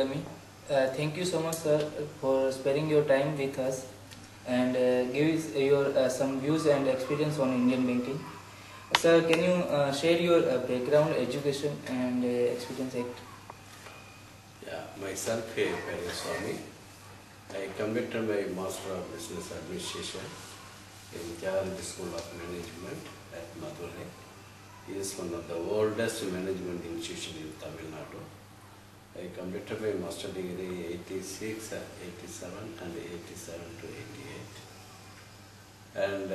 Academy. Thank you so much, sir, for sparing your time with us and give us your some views and experience on Indian banking. Sir, can you share your background, education, and experience? Yeah, myself, Periyaswamy. I completed my Master of Business Administration in Jayalalitha School of Management at Madurai. It is one of the oldest management institution in Tamil Nadu. I completed my master degree 86, 87 and 87 to 88. And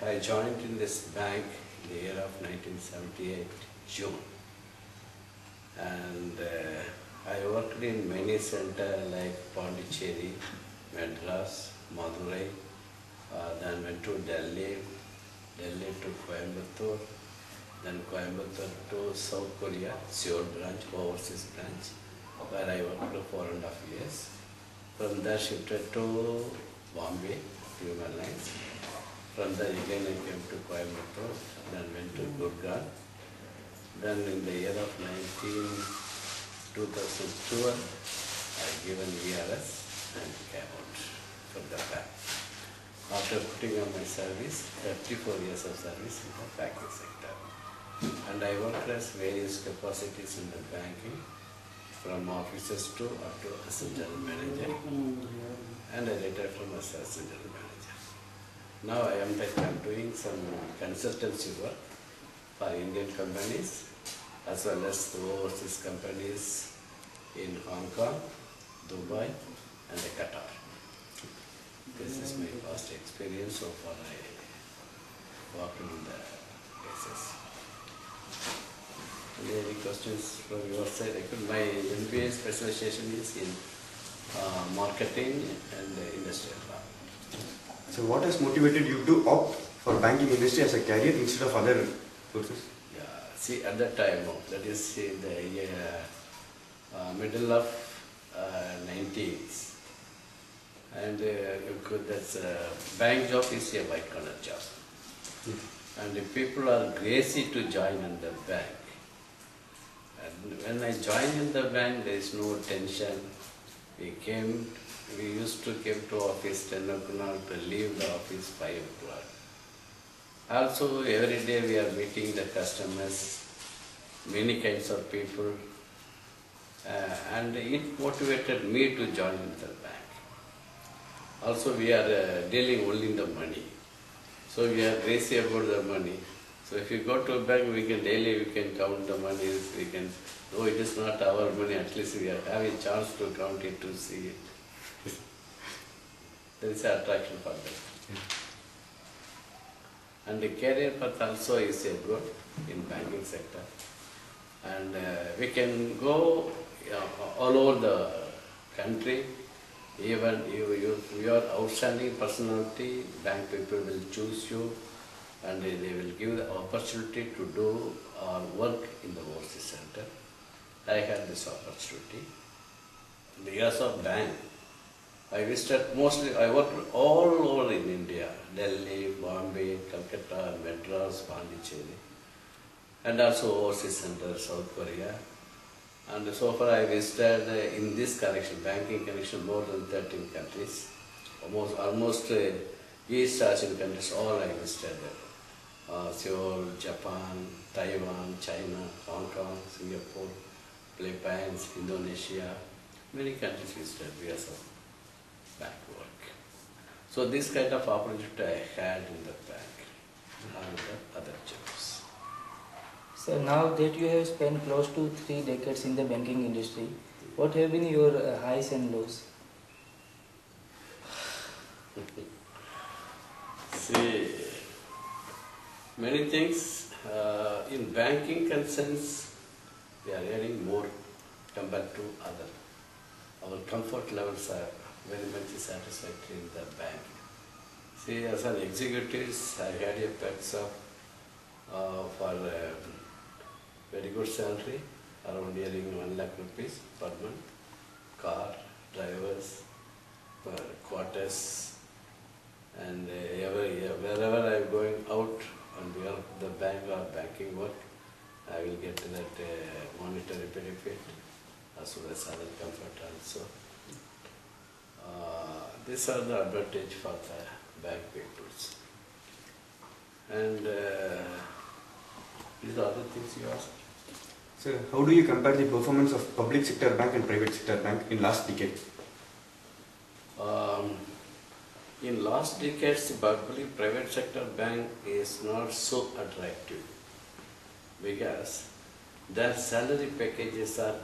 I joined in this bank in the year of 1978, June. And I worked in many centers like Pondicherry, Madras, Madurai, then went to Delhi to Coimbatore, then Coimbatore to South Korea, Seoul branch, overseas branch, where I worked for 4.5 years. From there shifted to Bombay, Human Lines. From there again I came to Coimbatore, then went to Gurgaon. Then in the year of 2012, I given VRS and came out from the bank. After putting on my service, 34 years of service in the banking sector. And I worked as various capacities in the banking, from officers to up to assistant general manager, and I retired from assistant general manager. Now I am doing some consultancy work for Indian companies as well as the overseas companies in Hong Kong, Dubai and Qatar. This is my past experience so far. I worked in the places. Any questions from your side? My MBA specialization is in marketing and industrial law. So what has motivated you to opt for banking industry as a career instead of other courses? Yeah, see at that time, that is in the middle of 90s. And that's bank job is a white collar job. And the people are crazy to join in the bank. And when I joined in the bank, there is no tension. We used to come to office 10 o'clock to leave the office 5 o'clock. Also, every day we are meeting the customers, many kinds of people, and it motivated me to join in the bank. Also, we are dealing only in the money. So we are crazy about the money. So if you go to a bank, we can count the money, we can, though it is not our money, at least we have a chance to count it, to see it. There is an attraction for that. And the career path also is a good in banking sector. And we can go all over the country. Even you are outstanding personality, bank people will choose you and they will give the opportunity to do work in the overseas center. I had this opportunity. Because of bank, I visited mostly, I worked all over in India, Delhi, Bombay, Calcutta, Madras, Pondicherry, and also overseas center, South Korea. And so far I visited in this connection, banking connection, more than 13 countries. Almost East Asian countries, all I visited. Seoul, Japan, Taiwan, China, Hong Kong, Singapore, Philippines, Indonesia, many countries visited because of bank work. So this kind of opportunity I had in the bank and the other jobs. So now that you have spent close to 3 decades in the banking industry, what have been your highs and lows? See, many things in banking concerns, we are earning more compared to other. Our comfort levels are very much satisfactory in the bank. See, as an executive, I had a perks of for very good salary, around earning 1 lakh rupees per month, car, drivers, quarters, and wherever I am going out on behalf of the bank or banking work, I will get that monetary benefit as well as salary comfort also. These are the advantage for the bank peoples. And these are other things you asked. Sir, how do you compare the performance of public sector bank and private sector bank in last decade? In last decades, public private sector bank is not so attractive because their salary packages are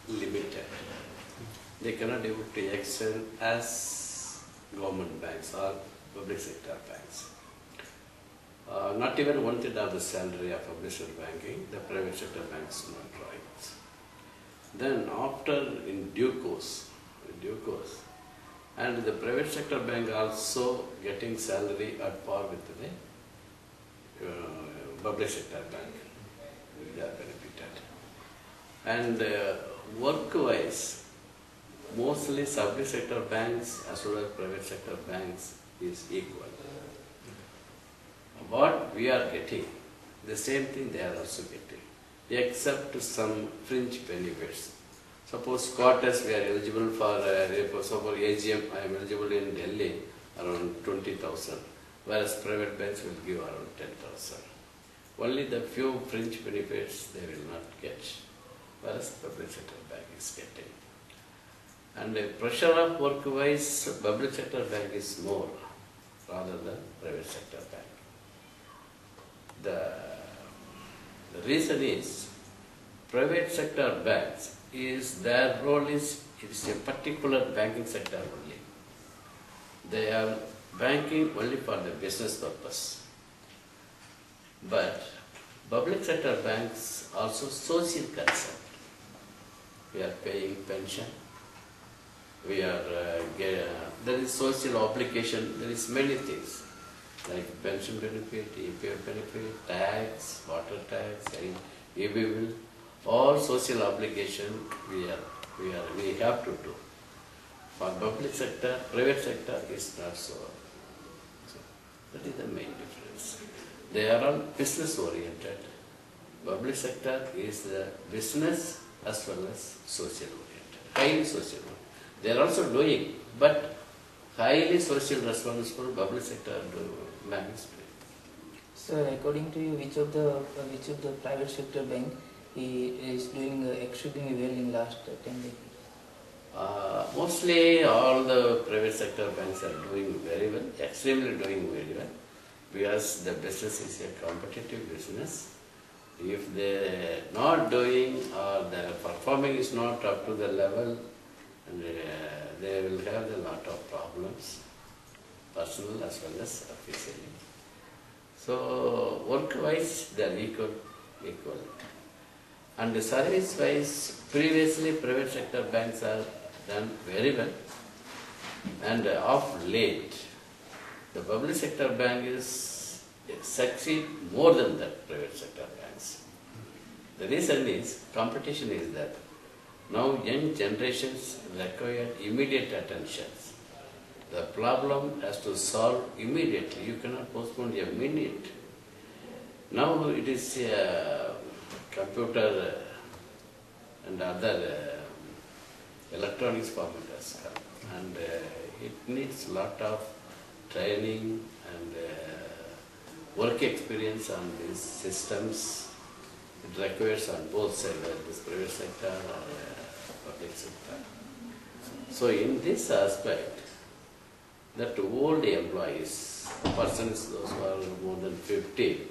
limited. They cannot able to excel as government banks or public sector banks. Not even 1/3 of the salary of public sector banking, the private sector banks not drawing. Then after in due course, and the private sector bank also getting salary at par with the public sector bank. They are benefited. And work-wise, mostly public sector banks as well as private sector banks is equal. What we are getting, the same thing they are also getting, except some fringe benefits. Suppose quarters we are eligible for, suppose AGM I am eligible in Delhi around 20,000, whereas private banks will give around 10,000. Only the few fringe benefits they will not get, whereas public sector bank is getting. And the pressure of work-wise, public sector bank is more rather than private sector bank. The reason is private sector banks their role is it is a particular banking sector only. They are banking only for the business purpose. But public sector banks also social concern. We are paying pension. We are there is social obligation. There is many things like pension benefit, EPF benefit, tax, water tax, EB bill. All social obligation we have to do. For public sector, private sector is not so. That is the main difference. They are all business oriented. Public sector is the business as well as social oriented, highly social oriented. They are also doing, but highly social responsible public sector banks. Sir, according to you, which of the private sector bank is doing extremely well in last 10 decades? Mostly all the private sector banks are doing very well, extremely doing very well, because the business is a competitive business. If they are not doing or their performing is not up to the level, and they will have a lot of problems, personal as well as officially. So work-wise, they are equal. And service-wise, previously private sector banks are done very well, and of late, the public sector bank is succeed more than the private sector banks. The reason is competition is that now young generations require immediate attention. The problem has to solve immediately. You cannot postpone a minute. Now it is computer and other electronics format has come, and it needs a lot of training and work experience on these systems. It requires on both sides, whether it is private sector or public sector. So in this aspect, that old employees, persons those who are more than 50,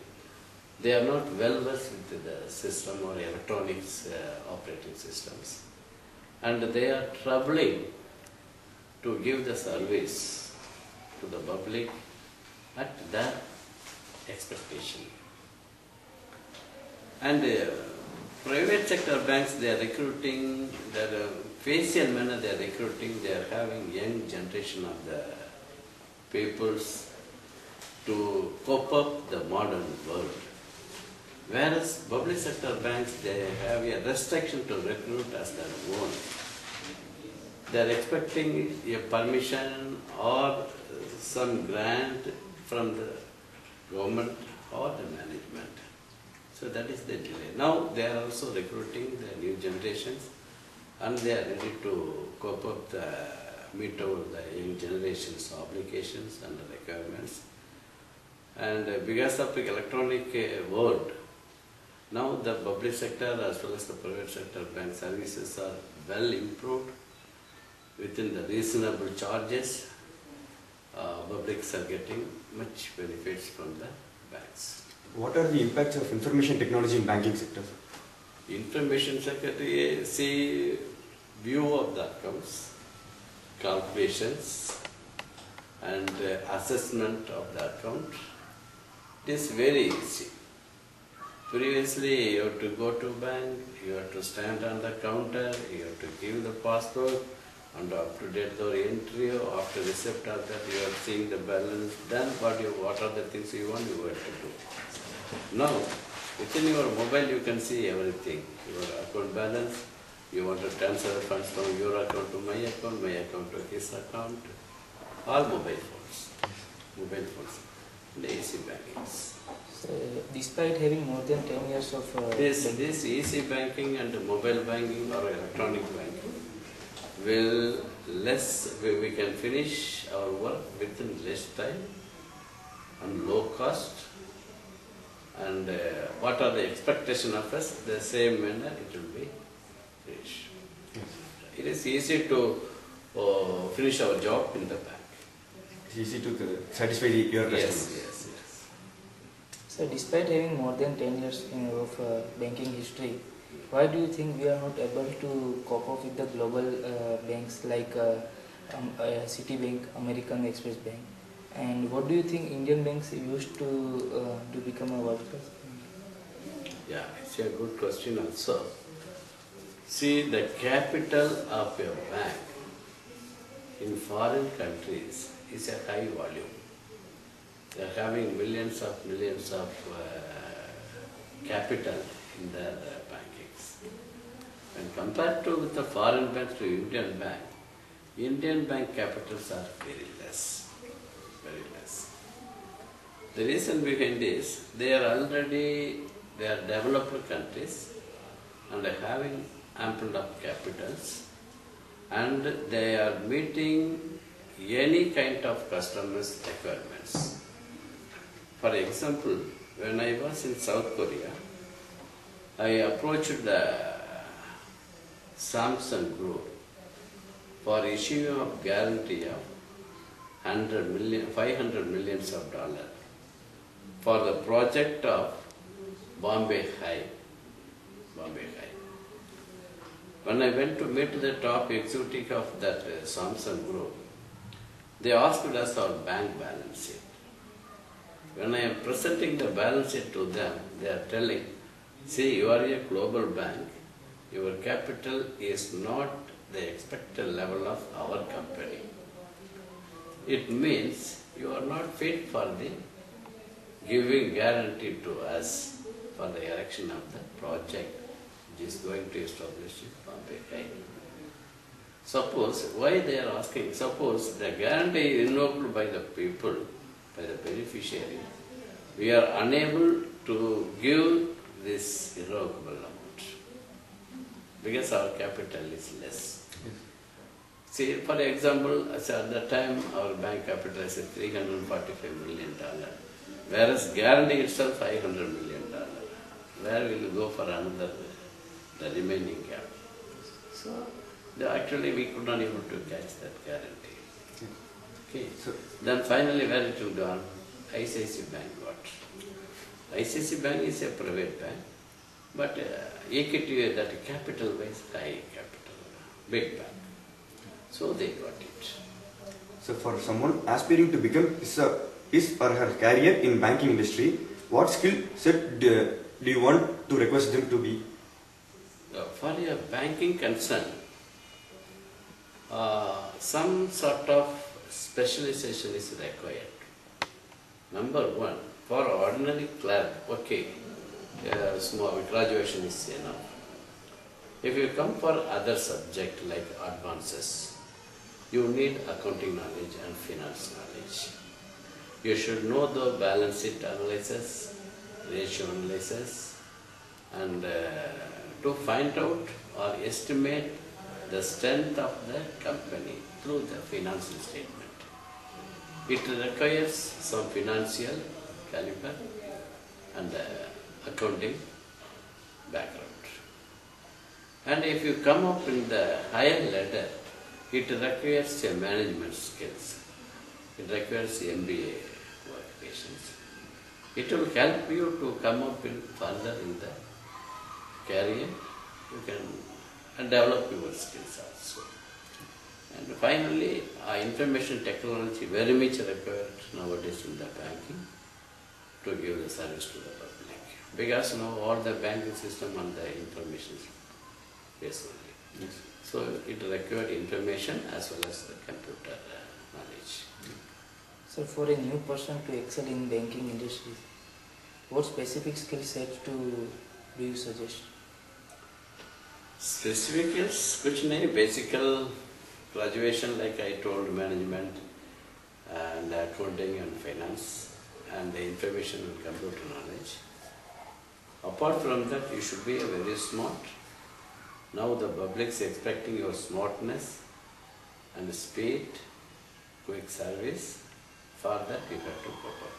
they are not well versed with the system or electronics operating systems. And they are troubling to give the service to the public at their expectation. And private sector banks, they are recruiting, their facial manner they are recruiting, they are having young generation of the peoples to cope up the modern world. Whereas public sector banks, they have a restriction to recruit as their own. They are expecting a permission or some grant from the government or the management. So that is the delay. Now they are also recruiting the new generations, and they are ready to cope up meet over the young generation's obligations and requirements. And because of the electronic world, now the public sector as well as the private sector bank services are well improved within the reasonable charges. Publics are getting much benefits from the banks. What are the impacts of information technology in banking sector? Information secretary see view of the accounts, calculations and assessment of the account. It is very easy. Previously you have to go to bank, you have to stand on the counter, you have to give the password and up to date the entry. After receipt of that you are seeing the balance, then what are the things you want, you have to do. Now within your mobile you can see everything, your account balance, you want to transfer funds from your account to my account to his account, all mobile phones, the easy banking. So, despite having more than 10 years of This easy banking and mobile banking or electronic banking we can finish our work within less time and low cost, and what are the expectation of us, the same manner it will be finished. It is easy to finish our job in the bank. It's easy to satisfy your customers. Yes. So, despite having more than 10 years of banking history, why do you think we are not able to cope up with the global banks like Citibank, American Express Bank? And what do you think Indian banks used to become a world class? Yeah, it's a good question also. See, the capital of a bank in foreign countries is a high volume. They are having millions of capital in their bankings. When compared to with the foreign banks to Indian bank capitals are very less. The reason behind this, they are developed countries and are having ample of capitals, and they are meeting any kind of customers' requirements. For example, when I was in South Korea, I approached the Samsung Group for issuing of guarantee of 500 millions of dollars for the project of Bombay High. When I went to meet the top executive of that Samsung Group, they asked us our bank balance sheet. When I am presenting the balance sheet to them, they are telling, see, you are a global bank, your capital is not the expected level of our company. It means you are not fit for the giving guarantee to us for the erection of the project which is going to establish in Bombay High. Suppose, why they are asking, suppose the guarantee is invoked by the people, by the beneficiary, we are unable to give this irrevocable amount because our capital is less. Yes. See, for example, at the time our bank capital is $345 million, whereas guarantee itself $500 million. Where will you go for another, the remaining gap? So, actually we could not able to catch that guarantee. Okay. So, then finally where it will go? ICICI Bank got. ICICI Bank is a private bank, but equity, that capital wise high capital, big bank. So they got it. so for someone aspiring to become his or her career in banking industry, what skill set do you want to request them to be? For a banking concern, some sort of specialization is required. Number one, for ordinary clerk, okay, small graduation is enough. If you come for other subject like advances, you need accounting knowledge and finance knowledge. You should know the balance sheet analysis, ratio analysis, and to find out or estimate the strength of the company through the financial statement. It requires some financial caliber and accounting background. And if you come up in the higher ladder, it requires a management skills. It requires MBA qualifications. It will help you to come up in further in the career. You can develop your skills also. And finally, information technology very much required nowadays in the banking to give the service to the public. Because now all the banking system on the information base only. Yes. So it required information as well as the computer knowledge. So for a new person to excel in banking industry, what specific skill sets do you suggest? Specific is कुछ नहीं, basic graduation like I told, management and accounting and finance and the information and computer knowledge. Apart from that, you should be very smart. Now the public is expecting your smartness and speed, quick service. For that you have to cope up.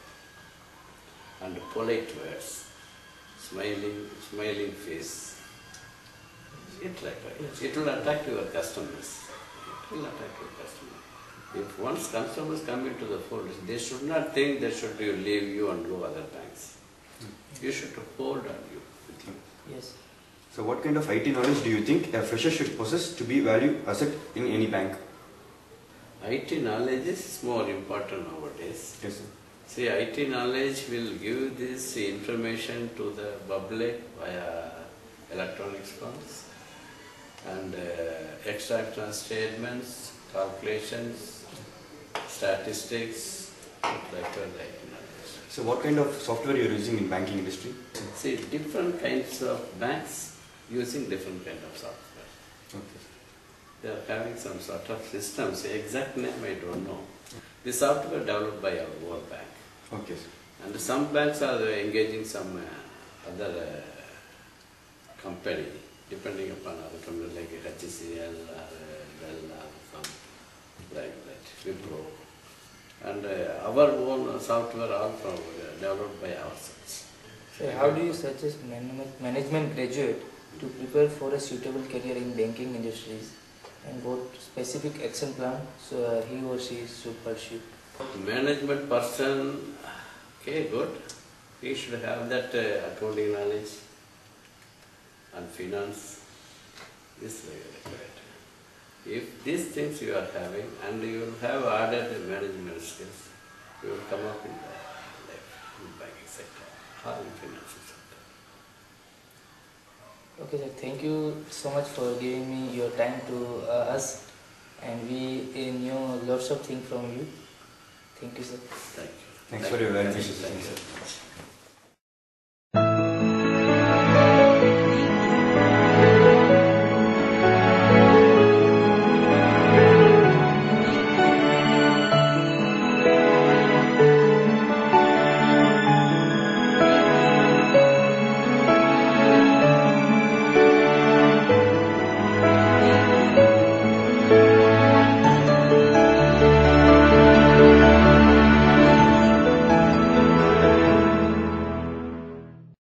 And polite words, smiling face. It will attract your customers. It will attract your customers. If once customers come into the fold, they should not think they should leave you and go other banks. You should hold on you. Yes. So what kind of IT knowledge do you think a fresher should possess to be value asset in any bank? IT knowledge is more important nowadays. Yes, sir. See, IT knowledge will give this information to the public via electronic forms and extract statements, calculations, statistics, like IT knowledge. So what kind of software you are using in banking industry? See, different kinds of banks using different kind of software. Okay. They are having some sort of systems, exact name I don't know. The software developed by our own bank. Okay, sir. And some banks are engaging some other company, depending upon other company like HCL or Dell or some like that, Wipro. And our own software all from developed by ourselves. So how do you suggest management graduate to prepare for a suitable career in banking industries, and what specific action plan so he or she should pursue? Management person, okay, good. He should have that accounting knowledge and finance. This is required. If these things you are having and you will have added management skills, you will come up in the life, in banking sector or in financial sector. Okay, sir. Thank you so much for giving me your time to us, and we knew lots of things from you. Thank you, sir. Thank you. Thanks for your Thank valuable you. suggestions, sir.